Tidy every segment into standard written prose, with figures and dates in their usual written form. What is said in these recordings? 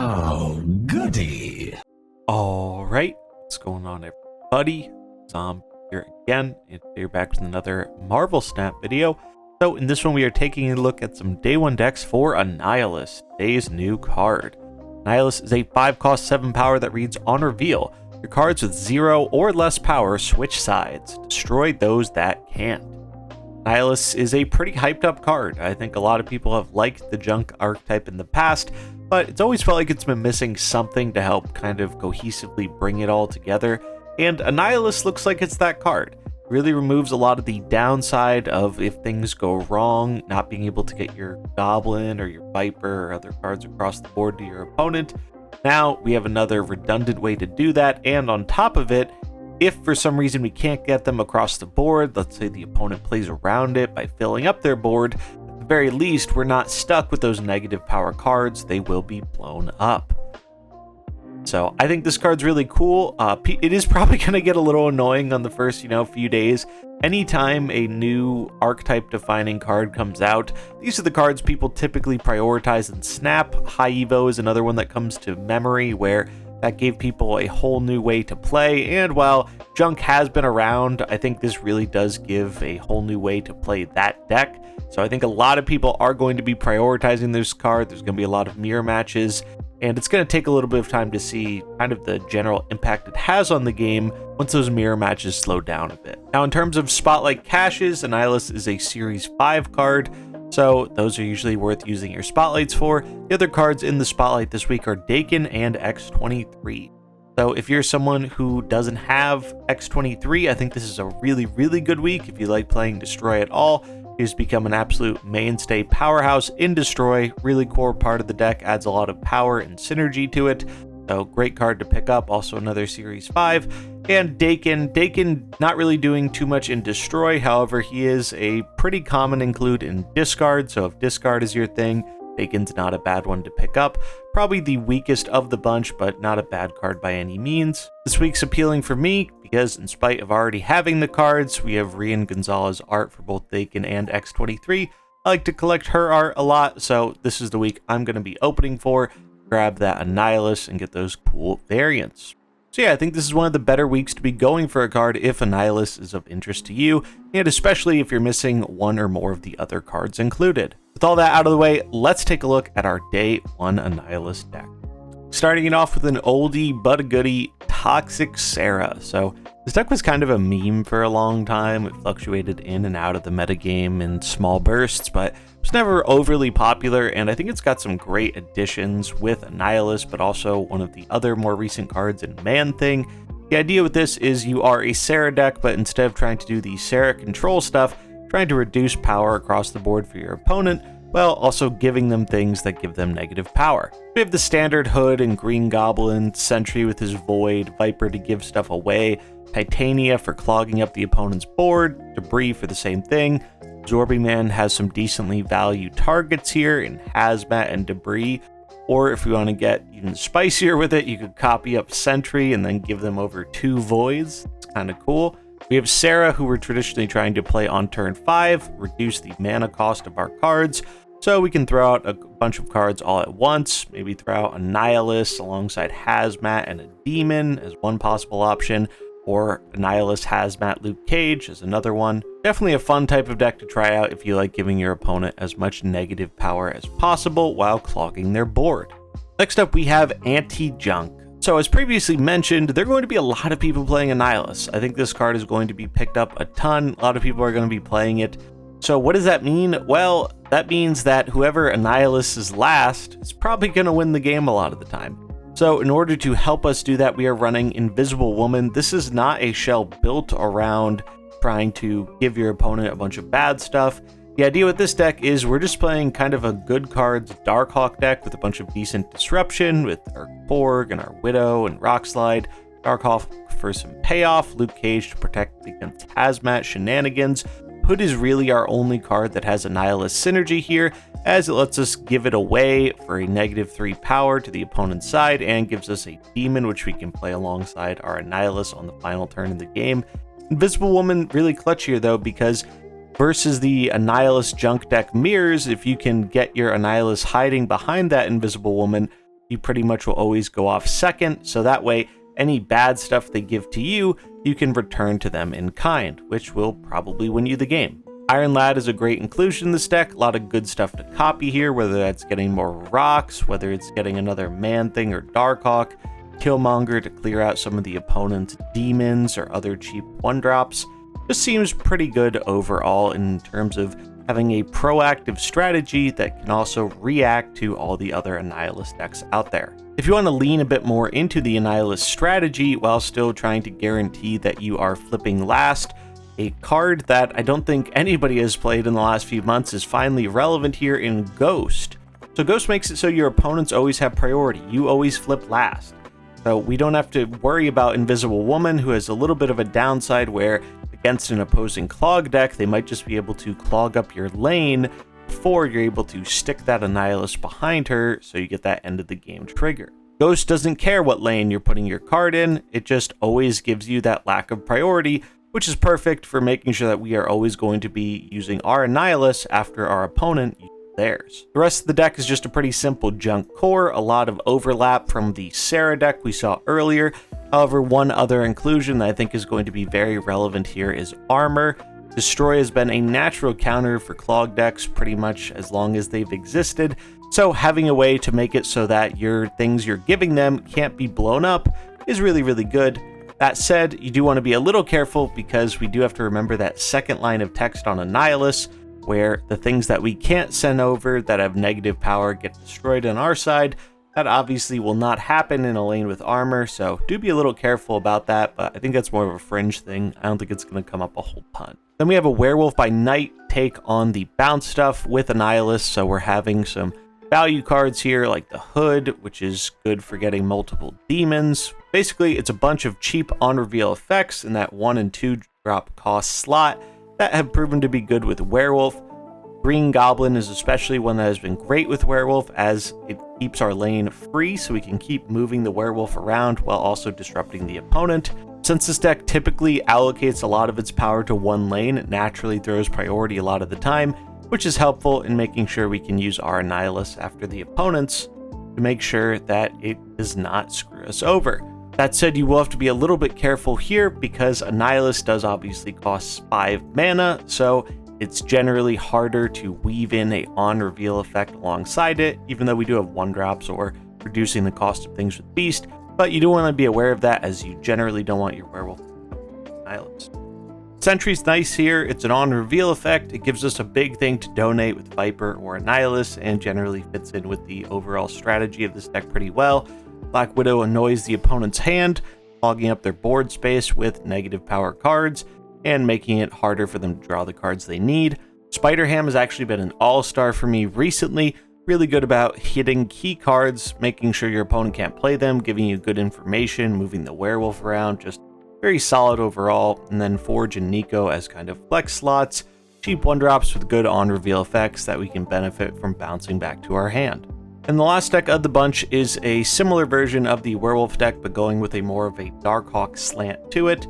Oh, goody. All right, what's going on, everybody? Zom here again, and today we're back with another Marvel Snap video. So in this one, we are taking a look at some day one decks for Annihilus, today's new card. Annihilus is a 5-cost 7 power that reads on reveal. Your cards with 0 or less power switch sides. Destroy those that can't. Annihilus is a pretty hyped up card. I think a lot of people have liked the junk archetype in the past, but it's always felt like it's been missing something to help kind of cohesively bring it all together, and Annihilus looks like it's that card. It really removes a lot of the downside of if things go wrong, not being able to get your Goblin or your Viper or other cards across the board to your opponent. Now we have another redundant way to do that, and on top of it, if for some reason we can't get them across the board, let's say the opponent plays around it by filling up their board, at the very least, we're not stuck with those negative power cards. They will be blown up. So I think this card's really cool. It is probably going to get a little annoying on the first, few days. Anytime a new archetype defining card comes out, these are the cards people typically prioritize and snap. High Evo is another one that comes to memory where that gave people a whole new way to play, and while junk has been around, I think this really does give a whole new way to play that deck. So I think a lot of people are going to be prioritizing this card. There's going to be a lot of mirror matches, and it's going to take a little bit of time to see kind of the general impact it has on the game once those mirror matches slow down a bit. Now, in terms of Spotlight caches, Annihilus is a Series 5 card, so those are usually worth using your spotlights for. The other cards in the spotlight this week are Dakin and X23. So if you're someone who doesn't have X23, I think this is a really, really good week. If you like playing Destroy at all, he's become an absolute mainstay powerhouse in Destroy. Really core part of the deck, adds a lot of power and synergy to it. So great card to pick up, also another Series 5. And Dakin not really doing too much in Destroy, however, he is a pretty common include in Discard, so if Discard is your thing, Dakin's not a bad one to pick up. Probably the weakest of the bunch, but not a bad card by any means. This week's appealing for me, because in spite of already having the cards, we have Rian Gonzalez art for both Dakin and X23. I like to collect her art a lot, so this is the week I'm going to be opening for. Grab that Annihilus and get those cool variants. So yeah, I think this is one of the better weeks to be going for a card if Annihilus is of interest to you, and especially if you're missing one or more of the other cards included. With all that out of the way, let's take a look at our day one Annihilus deck. Starting it off with an oldie but a goodie, Toxic Sarah. So this deck was kind of a meme for a long time. It fluctuated in and out of the metagame in small bursts, but it was never overly popular, and I think it's got some great additions with Annihilus, but also one of the other more recent cards in Man-Thing. The idea with this is you are a Sarah deck, but instead of trying to do the Sarah control stuff, trying to reduce power across the board for your opponent, while also giving them things that give them negative power. We have the standard Hood and Green Goblin, Sentry with his Void, Viper to give stuff away, Titania for clogging up the opponent's board, Debris for the same thing. Absorbing Man has some decently valued targets here in Hazmat and Debris, or if you want to get even spicier with it, you could copy up Sentry and then give them over 2 Voids. It's kind of cool. We have Sarah, who we're traditionally trying to play on turn 5, reduce the mana cost of our cards, so we can throw out a bunch of cards all at once. Maybe throw out Annihilus alongside Hazmat and a Demon as one possible option, or Annihilus, Hazmat, Luke Cage as another one. Definitely a fun type of deck to try out if you like giving your opponent as much negative power as possible while clogging their board. Next up, we have Anti-Junk. So as previously mentioned, there are going to be a lot of people playing Annihilus. I think this card is going to be picked up a ton. A lot of people are going to be playing it. So what does that mean? Well, that means that whoever Annihilus is last is probably going to win the game a lot of the time. So in order to help us do that, we are running Invisible Woman. This is not a shell built around trying to give your opponent a bunch of bad stuff. The idea with this deck is we're just playing kind of a good cards Darkhawk deck with a bunch of decent disruption with our Borg and our Widow and Rockslide. Darkhawk for some payoff, Luke Cage to protect against Hazmat shenanigans. Hood is really our only card that has Annihilus synergy here, as it lets us give it away for a -3 power to the opponent's side and gives us a Demon which we can play alongside our Annihilus on the final turn of the game. Invisible Woman really clutch here though, because versus the Annihilus junk deck mirrors, if you can get your Annihilus hiding behind that Invisible Woman, you pretty much will always go off second, so that way any bad stuff they give to you, you can return to them in kind, which will probably win you the game. Iron Lad is a great inclusion in this deck, a lot of good stuff to copy here, whether that's getting more rocks, whether it's getting another Man-Thing or Darkhawk, Killmonger to clear out some of the opponent's demons or other cheap 1-drops. Just seems pretty good overall in terms of having a proactive strategy that can also react to all the other Annihilus decks out there. If you want to lean a bit more into the Annihilus strategy while still trying to guarantee that you are flipping last, a card that I don't think anybody has played in the last few months is finally relevant here in Ghost. So Ghost makes it so your opponents always have priority. You always flip last. So we don't have to worry about Invisible Woman, who has a little bit of a downside where against an opposing clog deck, they might just be able to clog up your lane before you're able to stick that Annihilus behind her, so you get that end of the game trigger. Ghost doesn't care what lane you're putting your card in, it just always gives you that lack of priority, which is perfect for making sure that we are always going to be using our Annihilus after our opponent uses theirs. The rest of the deck is just a pretty simple junk core, a lot of overlap from the Sarah deck we saw earlier. However, one other inclusion that I think is going to be very relevant here is Armor. Destroy has been a natural counter for clog decks pretty much as long as they've existed, so having a way to make it so that your things you're giving them can't be blown up is really, really good. That said, you do want to be a little careful because we do have to remember that second line of text on Annihilus, where the things that we can't send over that have negative power get destroyed on our side. That obviously will not happen in a lane with armor, so do be a little careful about that, but I think that's more of a fringe thing. I don't think it's going to come up a whole ton. Then we have a Werewolf by Night take on the bounce stuff with Annihilus, so we're having some value cards here like the Hood, which is good for getting multiple demons. Basically, it's a bunch of cheap on-reveal effects in that 1 and 2 drop cost slot that have proven to be good with Werewolf. Green Goblin is especially one that has been great with Werewolf as it keeps our lane free so we can keep moving the Werewolf around while also disrupting the opponent. Since this deck typically allocates a lot of its power to one lane, it naturally throws priority a lot of the time, which is helpful in making sure we can use our Annihilus after the opponents to make sure that it does not screw us over. That said, you will have to be a little bit careful here because Annihilus does obviously cost 5 mana, so it's generally harder to weave in a on-reveal effect alongside it, even though we do have 1-drops or reducing the cost of things with Beast, but you do want to be aware of that as you generally don't want your Werewolf Annihilus. Sentry's nice here, it's an on-reveal effect, it gives us a big thing to donate with Viper or Annihilus, and generally fits in with the overall strategy of this deck pretty well. Black Widow annoys the opponent's hand, clogging up their board space with negative power cards, and making it harder for them to draw the cards they need. Spider-Ham has actually been an all-star for me recently, really good about hitting key cards, making sure your opponent can't play them, giving you good information, moving the Werewolf around, just very solid overall. And then Forge and Nico as kind of flex slots, cheap 1-drops with good on-reveal effects that we can benefit from bouncing back to our hand. And the last deck of the bunch is a similar version of the Werewolf deck, but going with a more of a Darkhawk slant to it.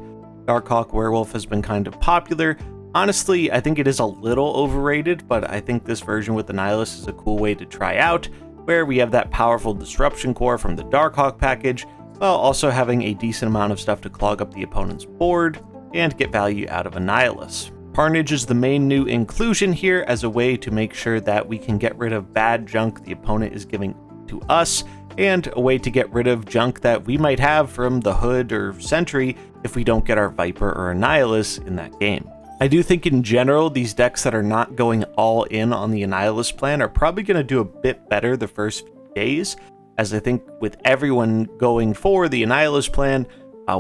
Darkhawk Werewolf has been kind of popular. Honestly, I think it is a little overrated, but I think this version with Annihilus is a cool way to try out, where we have that powerful disruption core from the Darkhawk package, while also having a decent amount of stuff to clog up the opponent's board and get value out of Annihilus. Carnage is the main new inclusion here as a way to make sure that we can get rid of bad junk the opponent is giving to us, and a way to get rid of junk that we might have from the Hood or Sentry if we don't get our Viper or Annihilus in that game. I do think in general, these decks that are not going all in on the Annihilus plan are probably going to do a bit better the first few days, as I think with everyone going for the Annihilus plan,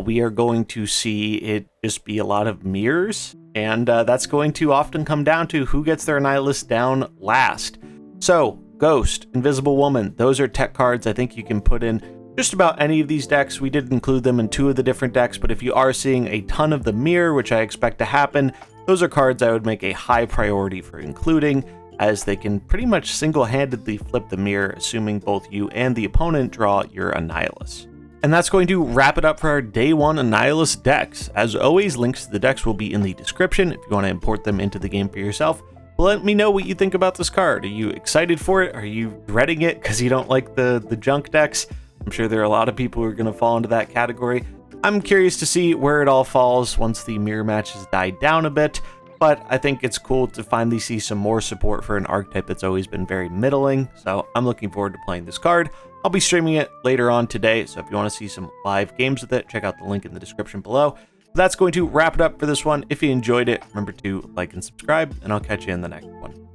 we are going to see it just be a lot of mirrors, and that's going to often come down to who gets their Annihilus down last. So, Ghost, Invisible Woman, those are tech cards I think you can put in just about any of these decks. We did include them in 2 of the different decks, but if you are seeing a ton of the mirror, which I expect to happen, those are cards I would make a high priority for including, as they can pretty much single-handedly flip the mirror, assuming both you and the opponent draw your Annihilus. And that's going to wrap it up for our Day 1 Annihilus decks. As always, links to the decks will be in the description if you want to import them into the game for yourself. Let me know what you think about this card. Are you excited for it? Are you dreading it because you don't like the junk decks? I'm sure there are a lot of people who are going to fall into that category. I'm curious to see where it all falls once the mirror matches die down a bit, but I think it's cool to finally see some more support for an archetype that's always been very middling, so I'm looking forward to playing this card. I'll be streaming it later on today, so if you want to see some live games with it, check out the link in the description below. That's going to wrap it up for this one. If you enjoyed it, remember to like and subscribe, and I'll catch you in the next one.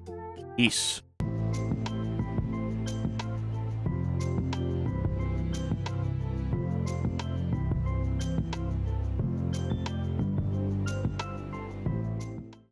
Peace.